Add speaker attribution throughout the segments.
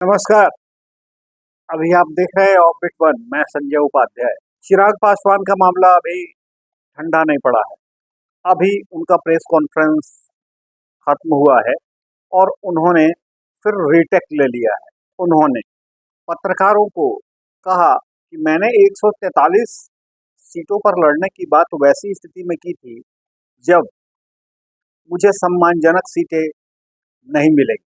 Speaker 1: नमस्कार। अभी आप देख रहे हैं ऑर्बिट वन। मैं संजय उपाध्याय। चिराग पासवान का मामला अभी ठंडा नहीं पड़ा है। अभी उनका प्रेस कॉन्फ्रेंस खत्म हुआ है और उन्होंने फिर रीटेक ले लिया है। उन्होंने पत्रकारों को कहा कि मैंने 143 सीटों पर लड़ने की बात वैसी स्थिति में की थी जब मुझे सम्मानजनक सीटें नहीं मिलेगी।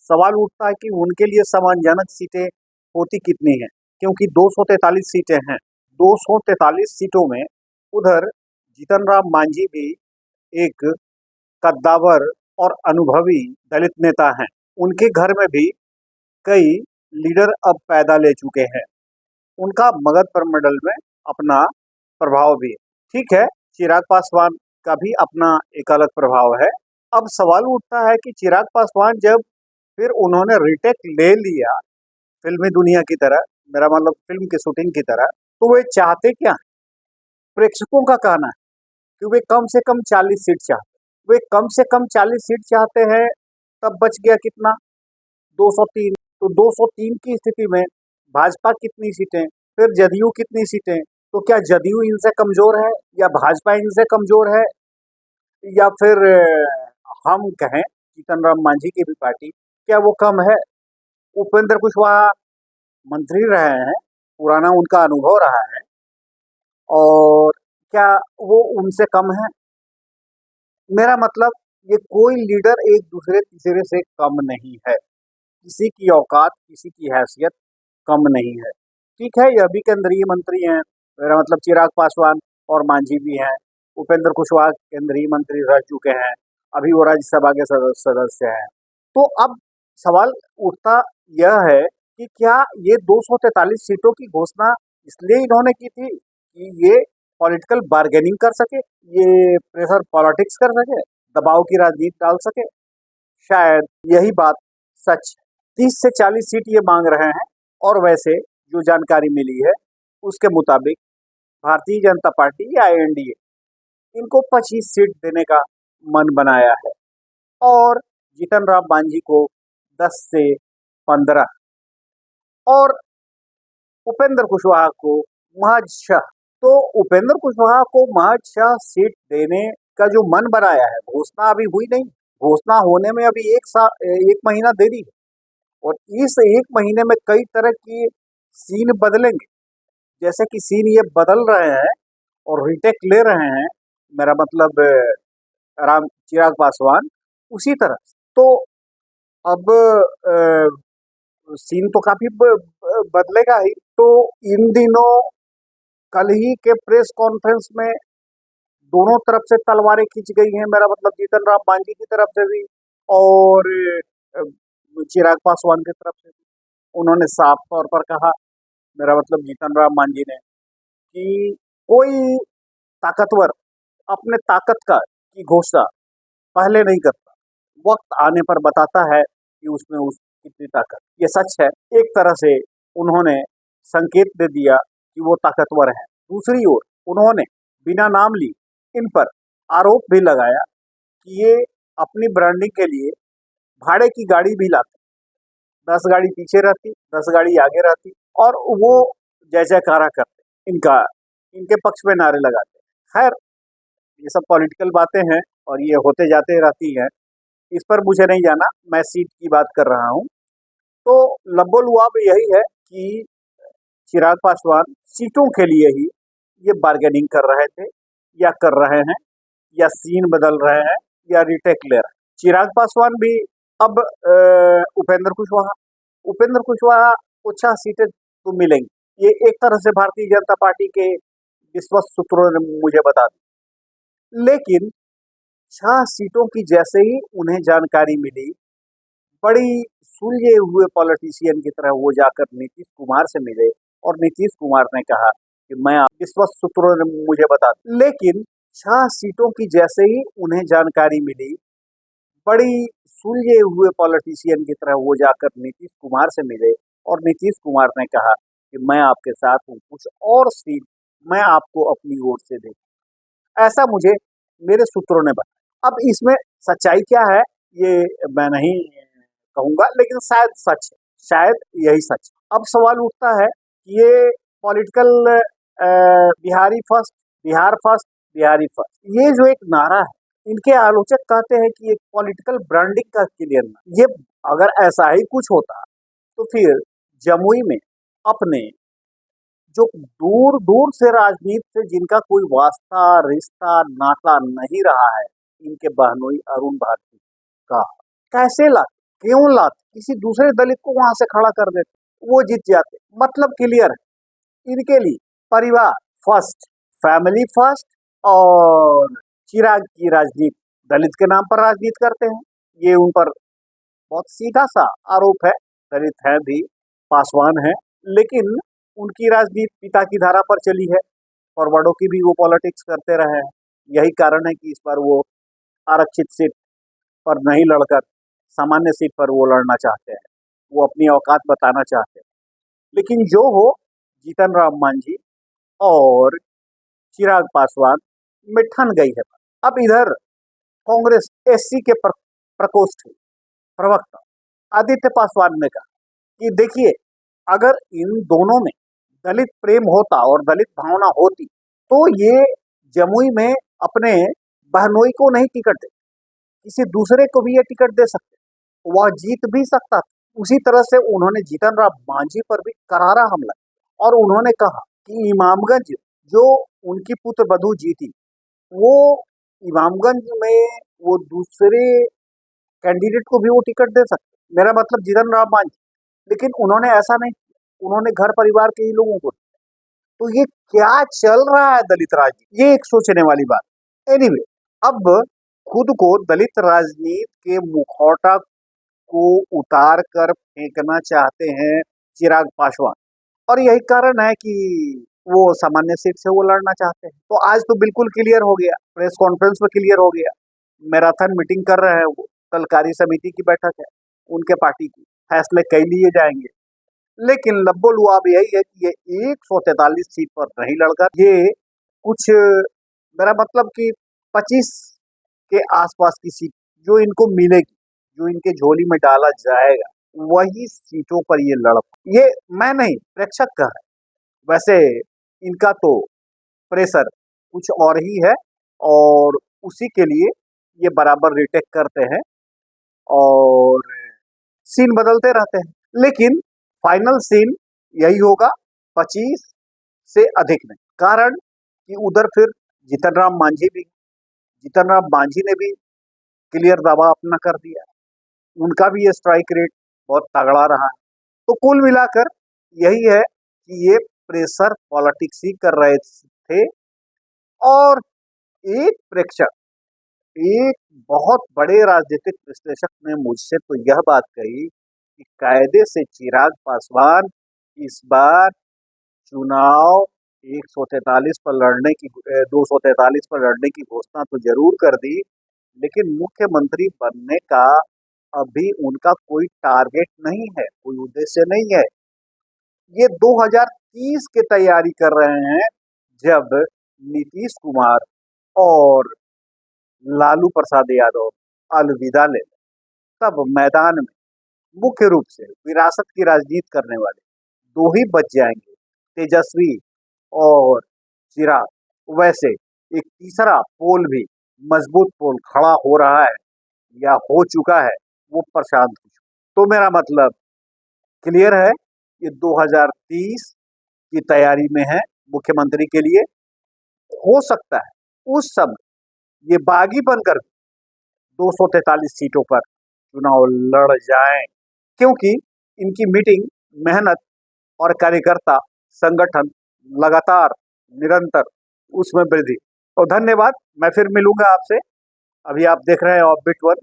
Speaker 1: सवाल उठता है कि उनके लिए सम्मानजनक सीटें होती कितनी हैं, क्योंकि 243 सीटें हैं। 243 सीटों में उधर जीतन राम मांझी भी एक कद्दावर और अनुभवी दलित नेता हैं। उनके घर में भी कई लीडर अब पैदा ले चुके हैं। उनका मगध प्रमंडल में अपना प्रभाव भी है। ठीक है, चिराग पासवान का भी अपना एक अलग प्रभाव है। अब सवाल उठता है कि चिराग पासवान जब फिर उन्होंने रीटेक ले लिया फिल्मी दुनिया की तरह, मेरा मतलब फिल्म की शूटिंग की तरह, तो वे चाहते क्या हैं? प्रेक्षकों का कहना है कि वे कम से कम 40 सीट चाहते हैं। वे कम से कम 40 सीट चाहते हैं। तब बच गया कितना? 203। तो 203 की स्थिति में भाजपा कितनी सीटें, फिर जदयू कितनी सीटें? तो क्या जदयू इनसे कमजोर है या भाजपा इनसे कमजोर है, या फिर हम कहें जीतन राम मांझी की भी पार्टी, क्या वो कम है? उपेंद्र कुशवाहा मंत्री रहे हैं, पुराना उनका अनुभव रहा है, और क्या वो उनसे कम है? मेरा मतलब, ये कोई लीडर एक दूसरे तीसरे से कम नहीं है। किसी की औकात, किसी की हैसियत कम नहीं है। ठीक है, यह भी केंद्रीय मंत्री हैं, मेरा मतलब चिराग पासवान और मांझी भी हैं। उपेंद्र कुशवाहा केंद्रीय मंत्री रह चुके हैं, अभी वो राज्यसभा के सदस्य हैं। तो अब सवाल उठता यह है कि क्या ये 243 सीटों की घोषणा इसलिए इन्होंने की थी कि ये पॉलिटिकल बार्गेनिंग कर सके, ये प्रेशर पॉलिटिक्स कर सके, दबाव की राजनीति डाल सके? शायद यही बात सच है। 30 से 40 सीट ये मांग रहे हैं, और वैसे जो जानकारी मिली है उसके मुताबिक भारतीय जनता पार्टी या एनडीए इनको 25 सीट देने का मन बनाया है, और जीतन राम मांझी को 10 से 15, और उपेंद्र कुशवाहा को महज 6। तो उपेंद्र कुशवाहा को महज 6 सीट देने का जो मन बनाया है, घोषणा अभी हुई नहीं। घोषणा होने में अभी एक महीना देरी है, और इस एक महीने में कई तरह की सीन बदलेंगे। जैसे कि सीन ये बदल रहे हैं और रीटेक ले रहे हैं, मेरा मतलब राम चिराग पासवान, उसी तरह तो अब सीन तो काफी बदलेगा ही। तो इन दिनों कल ही के प्रेस कॉन्फ्रेंस में दोनों तरफ से तलवारें खींच गई हैं, मेरा मतलब जीतन राम मांझी की तरफ से भी और अ, चिराग पासवान की तरफ से भी। उन्होंने साफ तौर पर कहा, मेरा मतलब जीतन राम मांझी ने, कि कोई ताकतवर अपने ताकत का की घोषणा पहले नहीं करता, वक्त आने पर बताता है कि उसमें उस कितनी ताकत। ये सच है। एक तरह से उन्होंने संकेत दे दिया कि वो ताकतवर है। दूसरी ओर उन्होंने बिना नाम ली इन पर आरोप भी लगाया कि ये अपनी ब्रांडिंग के लिए भाड़े की गाड़ी भी लाते, 10 गाड़ी पीछे रहती, 10 गाड़ी आगे रहती, और वो जय जयकारा करते, इनके पक्ष में नारे लगाते। खैर, ये सब पॉलिटिकल बातें हैं और ये होते जाते रहती हैं, इस पर मुझे नहीं जाना। मैं सीट की बात कर रहा हूँ। तो लबो-लुआब यही है कि चिराग पासवान सीटों के लिए ही ये बार्गेनिंग कर रहे थे, या कर रहे हैं, या सीन बदल रहे हैं, या रीटेक ले रहे हैं। चिराग पासवान भी अब उपेंद्र कुशवाहा को 6 सीटें तो मिलेंगी, ये एक तरह से भारतीय जनता पार्टी के विश्वस्त सूत्रों ने मुझे बता दी। लेकिन 6 सीटों की जैसे ही उन्हें जानकारी मिली, बड़ी सुलझे हुए पॉलिटिशियन की तरह वो जाकर नीतीश कुमार से मिले, और नीतीश कुमार ने कहा कि मैं विश्वस्त सूत्रों ने मुझे बता दी। लेकिन 6 सीटों की जैसे ही उन्हें जानकारी मिली, बड़ी सुलझे हुए पॉलिटिशियन की तरह वो जाकर नीतीश कुमार से मिले, और नीतीश कुमार ने कहा कि मैं आपके साथ हूँ, कुछ और सीट मैं आपको अपनी ओर से दे। ऐसा मुझे मेरे सूत्रों ने बताया। अब इसमें सच्चाई क्या है ये मैं नहीं कहूंगा, लेकिन शायद सच है। शायद यही सच। अब सवाल उठता है कि ये political Bihari first, Bihar first, Bihari first, ये जो एक नारा है, इनके आलोचक कहते हैं कि एक पॉलिटिकल ब्रांडिंग का क्लियर ना, ये अगर ऐसा ही कुछ होता तो फिर जमुई में अपने जो दूर दूर से राजनीति से जिनका कोई वास्ता रिश्ता नाता नहीं रहा है, इनके बहनोई अरुण भारती का कैसे लाते, क्यों लाते, किसी दूसरे दलित को वहां से खड़ा कर देते, वो जीत जाते। मतलब क्लियर है इनके लिए, परिवार फर्स्ट, फैमिली फर्स्ट, और चिराग की राजनीति, दलित के नाम पर राजनीति करते हैं। ये उन पर बहुत सीधा सा आरोप है। दलित है भी, पासवान है, लेकिन उनकी राजनीति पिता की धारा पर चली है, फॉरवर्डों की भी वो पॉलिटिक्स करते रहे हैं। यही कारण है कि इस बार वो आरक्षित सीट पर नहीं लड़कर सामान्य सीट पर वो लड़ना चाहते हैं, वो अपनी औकात बताना चाहते हैं। लेकिन जो हो, जीतन राम मांझी और चिराग पासवान में ठन गई है। अब इधर कांग्रेस एससी के प्रकोष्ठ प्रवक्ता आदित्य पासवान ने कहा कि देखिए, अगर इन दोनों में दलित प्रेम होता और दलित भावना होती तो ये जमुई में अपने बहनोई को नहीं टिकट दे, किसी दूसरे को भी ये टिकट दे सकते, वह जीत भी सकता था। उसी तरह से उन्होंने जीतन राम मांझी पर भी करारा हमला किया और उन्होंने कहा कि इमामगंज जो उनकी पुत्र बधू जीती, वो इमामगंज में वो दूसरे कैंडिडेट को भी वो टिकट दे सकते, मेरा मतलब जीतन राम मांझी। लेकिन उन्होंने ऐसा नहीं किया, उन्होंने घर परिवार के ही लोगों को। तो ये क्या चल रहा है दलित राजनीति, ये एक सोचने वाली बात। एनीवे, अब खुद को दलित राजनीति के मुखौटा को उतार कर फेंकना चाहते हैं चिराग पासवान, और यही कारण है कि वो सामान्य सीट से वो लड़ना चाहते हैं। तो आज तो बिल्कुल क्लियर हो गया, प्रेस कॉन्फ्रेंस में क्लियर हो गया, मैराथन मीटिंग कर रहे हैं वो, कल कार्य समिति की बैठक है उनके पार्टी की, फैसले कई लिए जाएंगे। लेकिन लब्बो लुआब यही है कि ये 143 सीट पर नहीं लड़कर ये कुछ, मेरा मतलब कि 25 के आसपास की सीट जो इनको मिलेगी, जो इनके झोली में डाला जाएगा, वही सीटों पर ये लड़, ये मैं नहीं, प्रेक्षक का है। वैसे इनका तो प्रेशर कुछ और ही है और उसी के लिए ये बराबर रिटेक करते हैं और सीन बदलते रहते हैं। लेकिन फाइनल सीन यही होगा, 25 से अधिक नहीं। कारण कि उधर फिर जीतन राम मांझी ने भी क्लियर दावा अपना कर दिया, उनका भी ये स्ट्राइक रेट बहुत तगड़ा रहा है। तो कुल मिलाकर यही है कि ये प्रेशर पॉलिटिक्स ही कर रहे थे। और एक प्रेक्षक, एक बहुत बड़े राजनीतिक विश्लेषक ने मुझसे तो यह बात कही कि कायदे से चिराग पासवान इस बार चुनाव 143 पर लड़ने की 243 पर लड़ने की घोषणा तो जरूर कर दी, लेकिन मुख्यमंत्री बनने का अभी उनका कोई टारगेट नहीं है, कोई उद्देश्य नहीं है। ये 2030 की तैयारी कर रहे हैं, जब नीतीश कुमार और लालू प्रसाद यादव अलविदा ले, तब मैदान में मुख्य रूप से विरासत की राजनीति करने वाले दो ही बच जाएंगे, तेजस्वी और चिराग। वैसे एक तीसरा पोल भी, मजबूत पोल खड़ा हो रहा है या हो चुका है, वो प्रशांत किशोर। तो मेरा मतलब क्लियर है, ये 2030 की तैयारी में है मुख्यमंत्री के लिए। हो सकता है उस समय ये बागी बनकर 243 सीटों पर चुनाव लड़ जाएं, क्योंकि इनकी मीटिंग, मेहनत और कार्यकर्ता संगठन लगातार निरंतर उसमें वृद्धि। तो धन्यवाद, मैं फिर मिलूंगा आपसे। अभी आप देख रहे हैं ऑफबीट वन।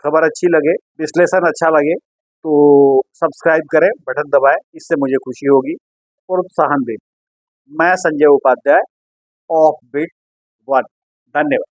Speaker 1: खबर अच्छी लगे, विश्लेषण अच्छा लगे तो सब्सक्राइब करें, बटन दबाएं, इससे मुझे खुशी होगी, प्रोत्साहन दें। मैं संजय उपाध्याय, ऑफबीट वन। धन्यवाद।